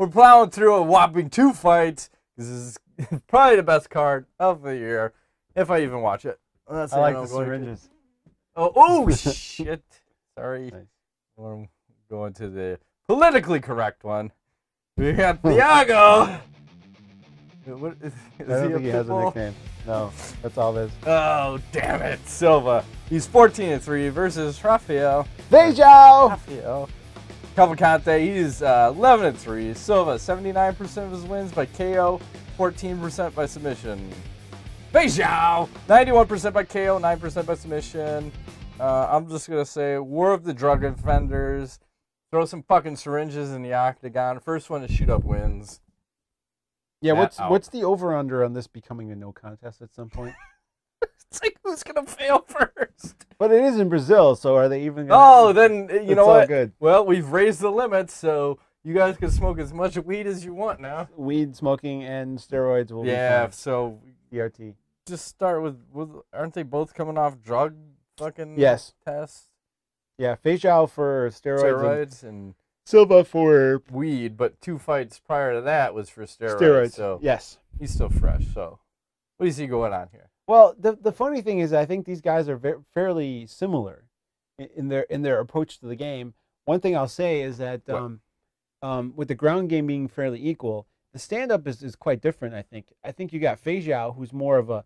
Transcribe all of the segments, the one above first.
we're plowing through a whopping 2 fights. This is probably the best card of the year, if I even watch it. I like the syringes. Oh shit. Sorry. Nice. We're going to the politically correct one. We got Thiago. What is I don't think he has a nickname. No, that's all it is. Oh, damn it. Silva. He's 14-3 versus Rafael. Calvalcante. Calvalcante, he's 11-3. Silva, 79% of his wins by KO, 14% by submission. Beijao, 91% by KO, 9% by submission. I'm just going to say, War of the Drug Offenders. Throw some fucking syringes in the octagon. First one to shoot up wins. Yeah, what's the over-under on this becoming a no contest at some point? It's like, who's going to fail first? But it is in Brazil, so are they even Oh, then, you know what? Good. Well, we've raised the limits, so you guys can smoke as much weed as you want now. Weed, smoking, and steroids will be fine. So DRT. Just start with, aren't they both coming off drug fucking tests? Yeah, Feijão for Steroids and Silva for weed, but 2 fights prior to that was for steroids. So yes. He's still fresh, so what do you see going on here? Well, the funny thing is, I think these guys are fairly similar in their approach to the game. One thing I'll say is that with the ground game being fairly equal, the stand-up is quite different, I think. I think you got Feijão, who's more of a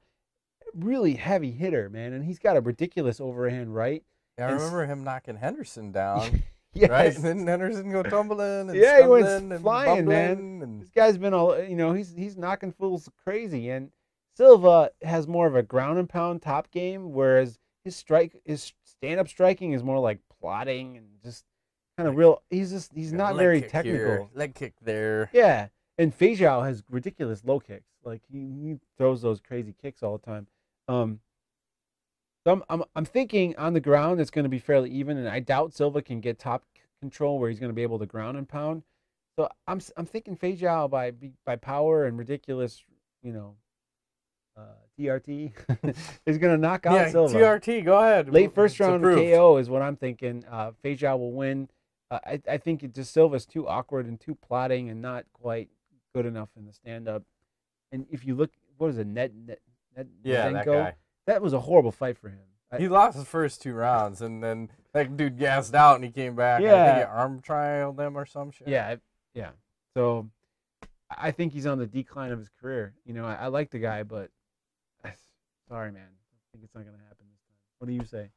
really heavy hitter, man, and he's got a ridiculous overhand right. Yeah, I remember him knocking Henderson down. Yes. Right? And then Henderson go tumbling and yeah, he went and flying, man. And this guy's been all, he's knocking fools crazy. And Silva has more of a ground and pound top game, whereas his stand-up striking is more like plotting and just kind of real. He's not very technical. Here, leg kick there. Yeah, and Feijão has ridiculous low kicks. Like he throws those crazy kicks all the time. So I'm thinking on the ground it's going to be fairly even, and I doubt Silva can get top control where he's going to be able to ground and pound. So I'm thinking Feijão by power and ridiculous, TRT is going to knock out Silva. TRT, go ahead. Late first round KO is what I'm thinking. Feijão will win. I think Silva's too awkward and too plotting and not quite good enough in the stand up. And if you look, what is it, Ned yeah, that guy. That was a horrible fight for him. He lost his first 2 rounds, and then that dude gassed out, and he came back. Yeah. I think he arm trialed them or some shit. Yeah. So I think he's on the decline of his career. I like the guy, but sorry, man. I think it's not going to happen this time. What do you say?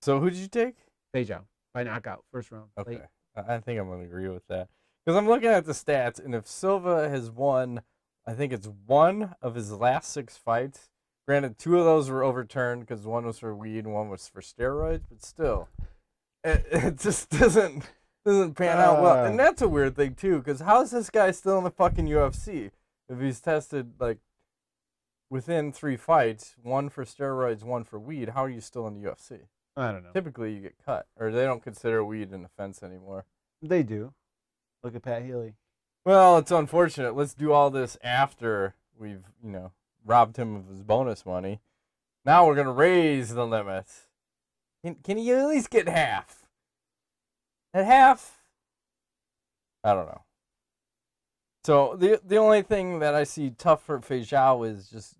So who did you take? Feijão by knockout, first round. Okay. Late. I think I'm going to agree with that. Because I'm looking at the stats, and if Silva has won, I think it's 1 of his last 6 fights. Granted, 2 of those were overturned because 1 was for weed and 1 was for steroids, but still, it just doesn't pan out well. And that's a weird thing too, because how is this guy still in the fucking UFC if he's tested like within 3 fights, 1 for steroids, 1 for weed? How are you still in the UFC? I don't know. Typically, you get cut, or they don't consider weed an offense anymore. They do. Look at Pat Healy. Well, it's unfortunate. Let's do all this after we've robbed him of his bonus money. Now we're going to raise the limit. Can he at least get half? At half? I don't know. So the only thing that I see tough for Feijão is just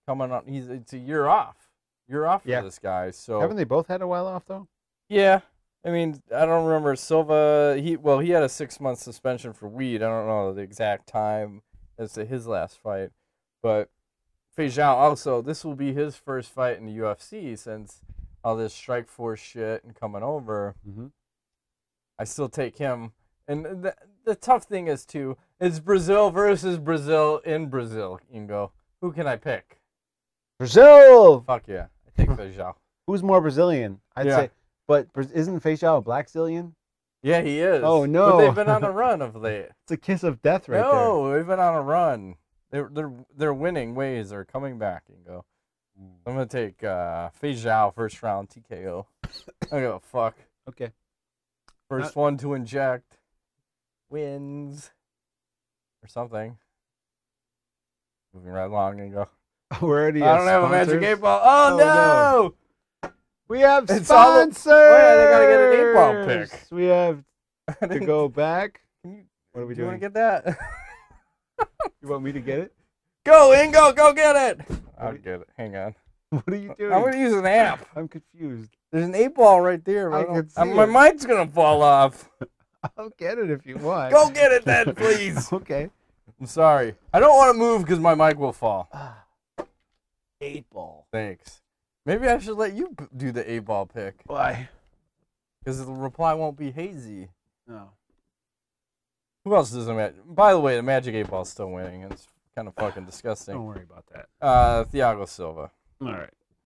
coming on. It's a year off. Year off for this guy. So haven't they both had a while off though? Yeah. I mean, I don't remember Silva. He had a 6-month suspension for weed. I don't know the exact time as to his last fight, but Feijão also, this will be his first fight in the UFC since all this Strikeforce shit and coming over. Mm-hmm. I still take him. And the tough thing is, too, it's Brazil versus Brazil in Brazil, Ingo. Who can I pick? Brazil! Fuck yeah. I take Feijão. Who's more Brazilian? I'd say. But isn't Feijão a black Brazilian? Yeah, he is. Oh, no. But they've been on a run of late. It's a kiss of death right there. No, they've been on a run. They're winning ways. They're coming back, Ingo. I'm going to take Feijão first round TKO. I don't give a fuck. Okay. First one to inject wins or something. Moving right along, Ingo. We're already I don't have a magic 8-ball. Oh, no! We have sponsors! Oh, yeah, they got to get an 8-ball pick. We have to go back. What are we Do you doing? want to get that? You want me to get it? Go, Ingo, go get it. I'll get it. Hang on. What are you doing? I'm gonna use an app. I'm confused. There's an 8-ball right there. I But can see my it. mic's gonna fall off. I'll get it if you want. Go get it then, please. Okay. I'm sorry. I don't want to move because my mic will fall. 8-ball. Thanks. Maybe I should let you do the 8-ball pick. Why? Because the reply won't be hazy. No. Who else does the Magic? By the way, the Magic 8-ball's still winning. It's kind of fucking disgusting. Don't worry about that. Thiago Silva. All right.